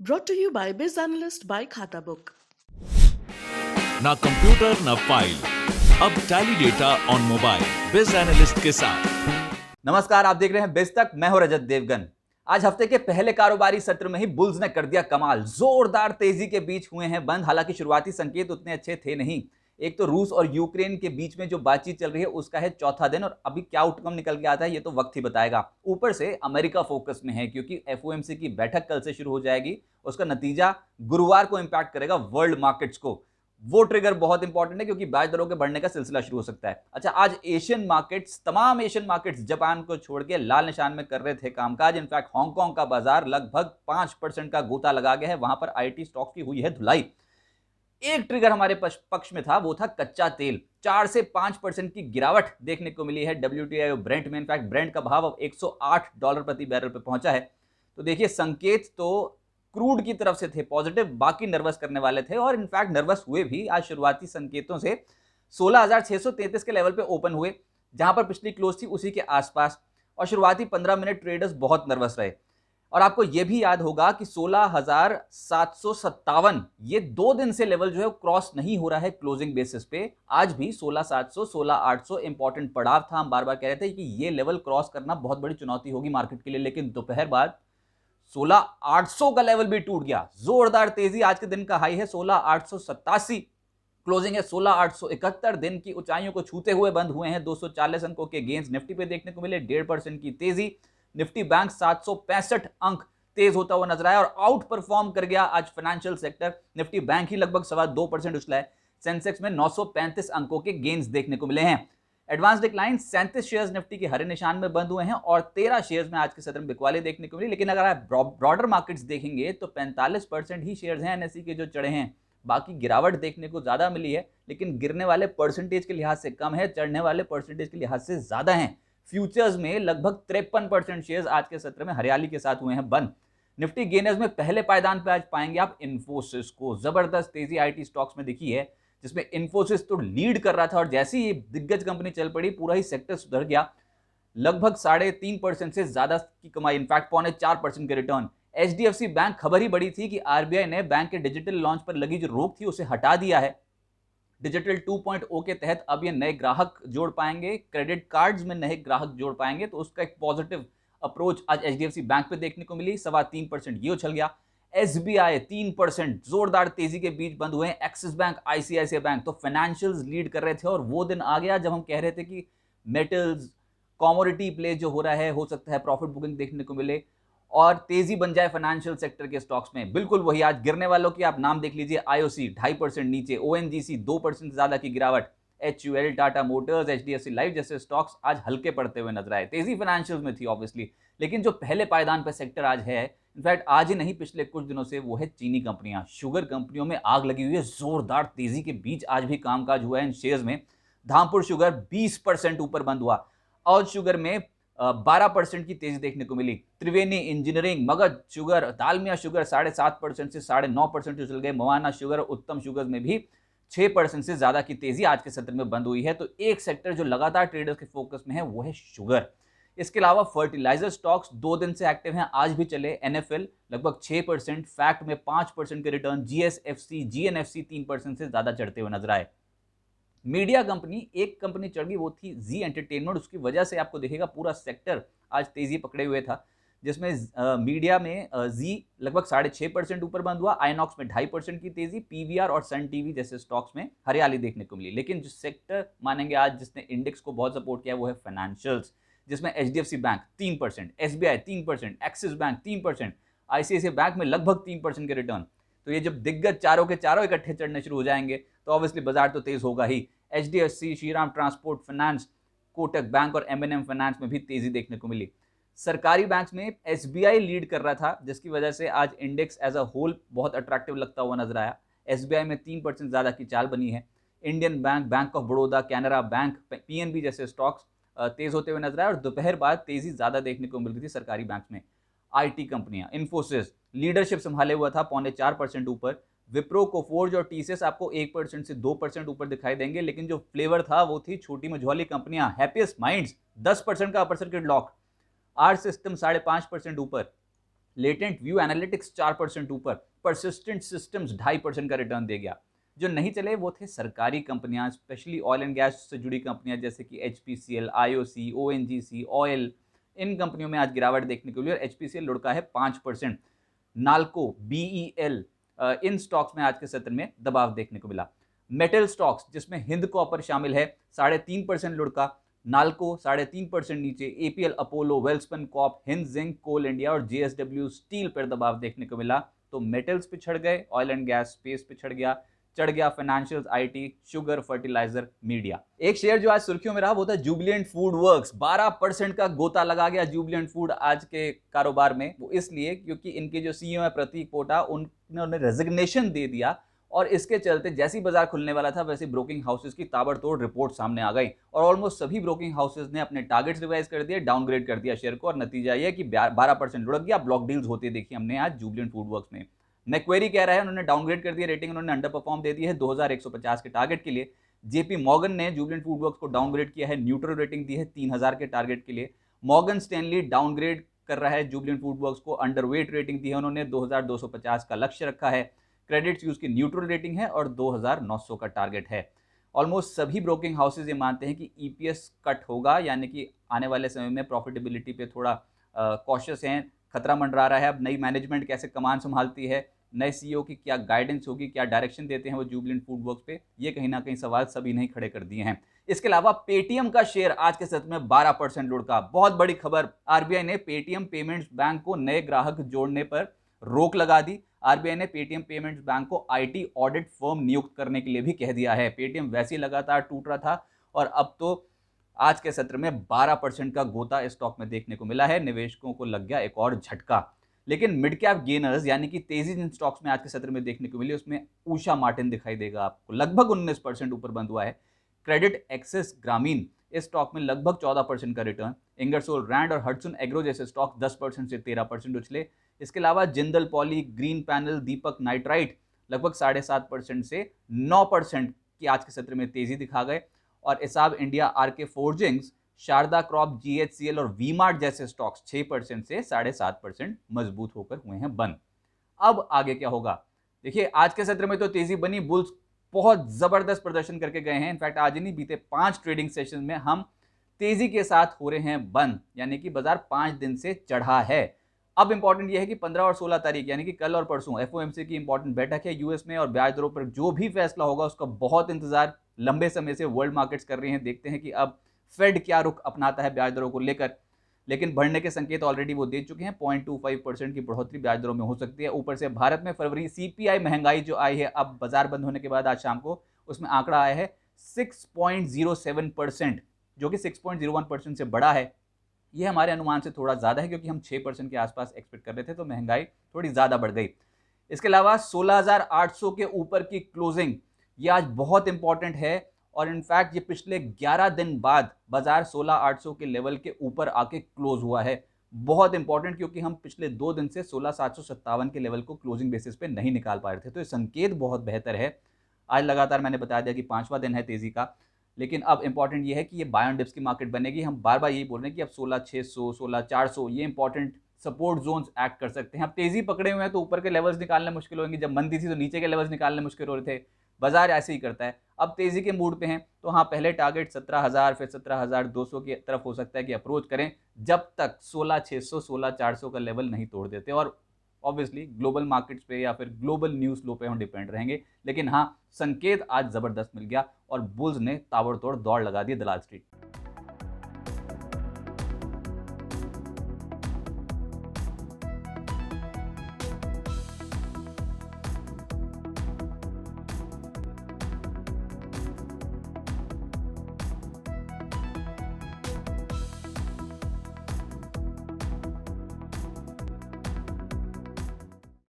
Brought to you by Biz Analyst by Khata Book. ना computer ना file, अब tally data on mobile बिज analyst के साथ। नमस्कार, आप देख रहे हैं बिज तक। मैं हूं रजत देवगन। आज हफ्ते के पहले कारोबारी सत्र में ही बुल्स ने कर दिया कमाल। जोरदार तेजी के बीच हुए हैं बंद। हालांकि शुरुआती संकेत उतने अच्छे थे नहीं। एक तो रूस और यूक्रेन के बीच में जो बातचीत चल रही है उसका है चौथा दिन, और अभी क्या आउटकम निकल के आता है ये तो वक्त ही बताएगा। ऊपर से अमेरिका फोकस में है क्योंकि एफओएमसी की बैठक कल से शुरू हो जाएगी। उसका नतीजा गुरुवार को इंपैक्ट करेगा वर्ल्ड मार्केट्स को। वो ट्रिगर बहुत इंपॉर्टेंट है क्योंकि ब्याज दरों के बढ़ने का सिलसिला शुरू हो सकता है। अच्छा, आज एशियन मार्केट्स, तमाम एशियन मार्केट्स जापान को छोड़ के लाल निशान में कर रहे थे कामकाज। इनफैक्ट हांगकांग का बाजार लगभग 5% का गोता लगा गया है। वहां पर आईटी स्टॉक्स की हुई है धुलाई। एक ट्रिगर हमारे पक्ष में था, वो था कच्चा तेल। 4 से 5% की गिरावट देखने को मिली है डब्ल्यूटीआई और ब्रेंट में। इनफैक्ट ब्रेंट का भाव अब $108 प्रति बैरल पे पहुंचा है। तो देखिए, संकेत तो क्रूड की तरफ से थे पॉजिटिव, बाकी नर्वस करने वाले थे, और इनफैक्ट नर्वस हुए भी। आज शुरुआती संकेतों से 16,633 के लेवल पे ओपन हुए, जहां पर पिछली क्लोज थी उसी के आसपास, और शुरुआती 15 मिनट ट्रेडर्स बहुत नर्वस रहे। और आपको यह भी याद होगा कि 16,757 ये 2 दिन से लेवल जो है क्रॉस नहीं हो रहा है क्लोजिंग बेसिस पे। आज भी 16,700 16,800 इंपॉर्टेंट पड़ाव था। हम बार बार कह रहे थे कि ये लेवल क्रॉस करना बहुत बड़ी चुनौती होगी मार्केट के लिए, लेकिन दोपहर बाद 16,800 का लेवल भी टूट गया। जोरदार तेजी। आज के दिन का हाई है 16,887, क्लोजिंग है 16,871। दिन की ऊंचाइयों को छूते हुए बंद हुए हैं। 240 अंकों के गेंस निफ्टी पे देखने को मिले। 1.5% की तेजी। निफ्टी बैंक 765 अंक तेज होता हुआ नजर आया और आउट परफॉर्म कर गया आज फाइनेंशियल सेक्टर। निफ्टी बैंक ही लगभग 2.25% उछला है। सेंसेक्स में 935 अंकों के गेंस देखने को मिले हैं। एडवांस डिक्लाइन 37 शेयर्स निफ्टी के हरे निशान में बंद हुए हैं और 13 शेयर्स में आज के सत्र में बिकवाली देखने को मिली। लेकिन अगर आप ब्रॉडर मार्केट्स देखेंगे तो 45% ही शेयर्स हैं एनएसई के जो चढ़े हैं। बाकी गिरावट देखने को ज्यादा मिली है, लेकिन गिरने वाले परसेंटेज के लिहाज से कम है, चढ़ने वाले परसेंटेज के लिहाज से ज्यादा हैं। फ्यूचर्स में लगभग 53% शेयर्स आज के सत्र में हरियाली के साथ हुए हैं बंद। निफ्टी गेनर्स में पहले पायदान पर आज पाएंगे आप इन्फोसिस को। जबरदस्त तेजी आईटी स्टॉक्स में दिखी है, जिसमें इन्फोसिस तो लीड कर रहा था, और जैसे ही दिग्गज कंपनी चल पड़ी पूरा ही सेक्टर सुधर गया। लगभग 3.5% से ज्यादा की कमाई, इनफैक्ट 4.25% के रिटर्न। एचडीएफसी बैंक, खबर ही बड़ी थी कि आरबीआई ने बैंक के डिजिटल लॉन्च पर लगी जो रोक थी उसे हटा दिया है। डिजिटल 2.0 के तहत अब ये नए ग्राहक जोड़ पाएंगे, क्रेडिट कार्ड्स में नए ग्राहक जोड़ पाएंगे। तो उसका एक पॉजिटिव अप्रोच आज एचडीएफसी बैंक पे देखने को मिली। 3.25% ये उछल गया। एसबीआई 3% जोरदार तेजी के बीच बंद हुए हैं। एक्सिस बैंक, आईसीआईसीआई बैंक तो फाइनेंशियल्स लीड कर रहे थे, और वो दिन आ गया जब हम कह रहे थे कि मेटल्स, कमोडिटी प्ले जो हो रहा है, हो सकता है प्रॉफिट बुकिंग देखने को मिले और तेजी बन जाए फाइनेंशियल सेक्टर के स्टॉक्स में। बिल्कुल वही। आज गिरने वालों की आप नाम देख लीजिए। आईओसी 2.5% नीचे, ओएनजीसी 2% से ज्यादा की गिरावट, HUL, Tata Motors, HDFC life जैसे स्टॉक्स आज हल्के पड़ते हुए नजर आए। तेजी फाइनेंशियल्स में थी ऑब्वियसली, लेकिन जो पहले पायदान पर सेक्टर आज है, इनफैक्ट आज ही नहीं पिछले कुछ दिनों से, वो है चीनी कंपनियां। शुगर कंपनियों में आग लगी हुई है। जोरदार तेजी के बीच आज भी कामकाज हुआ है इन शेयर्स में। धामपुर शुगर 20% ऊपर बंद हुआ। और शुगर में 12% की तेजी देखने को मिली। Triveni engineering, Magadh sugar, Dalmia sugar 7.5% से 9.5% उछल गए। मवाना शुगर, उत्तम शुगर में भी 6% से ज्यादा की तेजी आज के सत्र में बंद हुई है। तो एक सेक्टर जो लगातार ट्रेडर्स के फोकस में है वो है शुगर। इसके अलावा फर्टिलाइजर स्टॉक्स 2 दिन से एक्टिव हैं, आज भी चले। एनएफएल लगभग 6%, फैक्ट में 5% के रिटर्न, जीएसएफसी, जीएनएफसी 3% से ज्यादा चढ़ते हुए नजर आए। मीडिया कंपनी, एक कंपनी चढ़ गई, वो थी जी एंटरटेनमेंट। उसकी वजह से आपको दिखेगा पूरा सेक्टर आज तेजी पकड़े हुए था, जिसमें मीडिया में जी लगभग 6.5% ऊपर बंद हुआ। आइनॉक्स में 2.5% की तेजी। पीवीआर और सन टीवी जैसे स्टॉक्स में हरियाली देखने को मिली। लेकिन जो सेक्टर मानेंगे आज जिसने इंडेक्स को बहुत सपोर्ट किया वो है फाइनेंशियल्स, जिसमें HDFC bank 3%, SBI 3%, axis bank 3%, ICICI bank में लगभग 3% के रिटर्न। तो ये जब दिग्गज चारों के चारों इकट्ठे चढ़ने शुरू हो जाएंगे तो ऑब्वियसली बाजार तो तेज होगा ही। HDFC, Shriram transport finance, Kotak bank और एमएनएम फाइनेंस में भी तेजी देखने को मिली। सरकारी बैंक्स में एसबीआई लीड कर रहा था, जिसकी वजह से आज इंडेक्स एज अ होल बहुत अट्रैक्टिव लगता हुआ नजर आया। एसबीआई में 3% ज्यादा की चाल बनी है। Indian bank, bank of Baroda, Canara bank, PNB जैसे स्टॉक्स तेज होते हुए नजर आए। और दोपहर बाद तेजी ज्यादा देखने को मिल रही थी सरकारी बैंक्स में। आईटी कंपनियां, इन्फोसिस लीडरशिप संभाले हुआ था 4.25% ऊपर। विप्रो, कोफोर्ज और टीसीएस आपको 1% से 2% ऊपर दिखाई देंगे, लेकिन जो फ्लेवर था वो थी छोटी मझोली कंपनियां। हैप्पीएस्ट माइंड्स 10% का upper circuit lock. R systems 5.5% ऊपर। लेटेंट व्यू एनालिटिक्स 4% ऊपर, परसिस्टेंट सिस्टम्स 2.5% का रिटर्न दे गया। जो नहीं चले वो थे सरकारी कंपनियां, स्पेशली ऑयल एंड गैस से जुड़ी कंपनियां जैसे कि HPCL, IOC, ONGC, ऑयल, इन कंपनियों में आज गिरावट देखने को मिली और HPCL लुढ़का है 5%। नाल्को, BEL, इन स्टॉक्स में आज के सत्र में दबाव देखने को मिला। मेटल स्टॉक्स जिसमें हिंद कॉपर शामिल है 3.5% लुढ़का, नाल्को 3.5% नीचे, APL, Apollo, Welspun corp, Hind zinc, coal India और JSW स्टील पर दबाव देखने को मिला। तो मेटल्स पिछड़ गए, ऑयल एंड गैस, स्पेस पिछड़ गया, चढ़ गया financials, IT, sugar, fertiliser, media. एक शेयर जो आज सुर्खियों में रहा वो था जुबिलेंट फूड वर्क्स। 12% का गोता लगा गया जुबिलेंट फूड आज के कारोबार में। वो इसलिए क्योंकि इनके जो CEO है प्रतीक पोटा, उन्होंने रेजिग्नेशन दे दिया और इसके चलते जैसी बाजार खुलने वाला था वैसे ब्रोकिंग हाउसेस की ताबड़तोड़ रिपोर्ट सामने आ गई और ऑलमोस्ट सभी ब्रोकिंग हाउसेस ने अपने टारगेट्स रिवाइज कर दिए, डाउनग्रेड कर दिया शेयर को और नतीजा यह कि 12% लुढ़क गया। ब्लॉक डील्स होते देखी हमने आज जुबिलेंट फूड वर्क्स में। मैक्वेरी कह रहा है उन्होंने डाउनग्रेड कर दिया रेटिंग, उन्होंने अंडर परफॉर्म दे दी है 2150 के टारगेट के लिए। JP मॉर्गन ने जुबिलेंट फूड वर्क्स को डाउनग्रेड किया है, न्यूट्रल रेटिंग दी है 3000 के टारगेट के लिए। मॉर्गन स्टैनली डाउनग्रेड कर रहा है जुबिलेंट फूड वर्क्स को, अंडरवेट रेटिंग दी है उन्होंने, 2250 का लक्ष्य रखा है। क्रेडिट यूज की न्यूट्रल रेटिंग है और 2900 का टारगेट है। ऑलमोस्ट सभी ब्रोकिंग हाउसेज ये मानते हैं कि EPS कट होगा, यानी कि आने वाले समय में प्रॉफिटेबिलिटी पे थोड़ा कॉशियस हैं, खतरा मंडरा रहा है। अब नई मैनेजमेंट कैसे कमान संभालती है, नए CEO की क्या गाइडेंस होगी, क्या डायरेक्शन देते हैं वो जुबिलेंट फूड वर्क्स पे, ये कहीं ना कहीं सवाल सभी ने खड़े कर दिए हैं। इसके अलावा पेटीएम का शेयर आज के सत्र में 12% लुढ़का। बहुत बड़ी खबर, RBI ने पेटीएम पेमेंट्स बैंक को नए ग्राहक जोड़ने पर रोक लगा दी। RBI ने पेटीएम पेमेंट्स बैंक को IT ऑडिट फर्म नियुक्त करने के लिए भी कह दिया है। पेटीएम वैसे ही लगातार टूट रहा था और अब तो आज के सत्र में 12% का गोता इस स्टॉक में देखने को मिला है। निवेशकों को लग गया एक और झटका। लेकिन मिड कैप गेनर्स यानी कि तेजी जिन स्टॉक्स में आज के सत्र में देखने को मिली उसमें उषा मार्टिन दिखाई देगा आपको, लगभग 19% ऊपर बंद हुआ है। क्रेडिट एक्सेस ग्रामीण इस स्टॉक में लगभग 14% का रिटर्न। इंगरसोल रैंड और हडसन एग्रो जैसे स्टॉक 10% से 13% उछले। इसके अलावा जिंदल पॉली, ग्रीन पैनल, दीपक नाइट्राइट लगभग 7.5% से 9% की आज के सत्र में तेजी दिखा गए और ESAB India, RK forgings, Sharda crop, GHCL और वी-मार्ट जैसे स्टॉक्स 6% से 7.5% मजबूत होकर हुए हैं बंद। अब आगे क्या होगा? देखिए आज के सत्र में तो तेजी बनी, बुल्स बहुत जबरदस्त प्रदर्शन करके गए हैं। इनफैक्ट आज ही नहीं बीते 5 ट्रेडिंग सेशन में हम तेजी के साथ हो रहे हैं बंद, यानी कि बाजार 5 दिन से चढ़ा है। अब इंपॉर्टेंट यह है कि 15 और 16 तारीख यानी कि कल और परसों FOMC की इंपॉर्टेंट बैठक है यूएस में और ब्याज दरों पर जो भी फैसला होगा उसका बहुत इंतजार लंबे समय से वर्ल्ड मार्केट्स कर रही हैं। देखते हैं कि अब फेड क्या रुख अपनाता है ब्याज दरों को लेकर, लेकिन बढ़ने के संकेत ऑलरेडी वो दे चुके हैं। 0.25% की बढ़ोतरी ब्याज दरों में हो सकती है। ऊपर से भारत में फरवरी CPI महंगाई जो आई है अब बाजार बंद होने के बाद आज शाम को, उसमें आंकड़ा आया है 6.07%, जो कि 6.01% से बड़ा है। ये हमारे अनुमान से थोड़ा ज़्यादा है क्योंकि हम 6% के आसपास एक्सपेक्ट कर रहे थे, तो महंगाई थोड़ी ज़्यादा बढ़ गई। इसके अलावा 16,800 के ऊपर की क्लोजिंग, ये आज बहुत इंपॉर्टेंट है और इनफैक्ट ये पिछले 11 दिन बाद बाजार 16,800 के लेवल के ऊपर आके क्लोज हुआ है। बहुत इंपॉर्टेंट क्योंकि हम पिछले 2 दिन से 16,757 के लेवल को क्लोजिंग बेसिस पे नहीं निकाल पा रहे थे, तो ये संकेत बहुत बेहतर है। आज लगातार मैंने बता दिया कि 5वां दिन है तेजी का, लेकिन अब इंपॉर्टेंट ये है कि ये बाय ऑन डिप्स की मार्केट बनेगी। हम बार बार यही बोल रहे हैं कि अब 16,600, 16,400 ये इंपॉर्टेंट सपोर्ट जोन्स एक्ट कर सकते हैं। अब तेजी पकड़े हुए हैं तो ऊपर के लेवल्स निकालने मुश्किल होंगे, जब मंदी थी तो नीचे के लेवल्स निकालने मुश्किल हो रहे थे। बाजार ऐसे ही करता है। अब तेजी के मूड पे हैं तो हाँ, पहले टारगेट 17,000 फिर 17,200 की तरफ हो सकता है कि अप्रोच करें, जब तक 16,600, 16,400 का लेवल नहीं तोड़ देते। और ऑब्वियसली ग्लोबल मार्केट्स पे या फिर ग्लोबल न्यूज़ फ्लो पे हम डिपेंड रहेंगे। लेकिन हाँ, संकेत आज जबरदस्त मिल गया और बुल्स ने ताबड़तोड़ दौड़ लगा दी दलाल स्ट्रीट।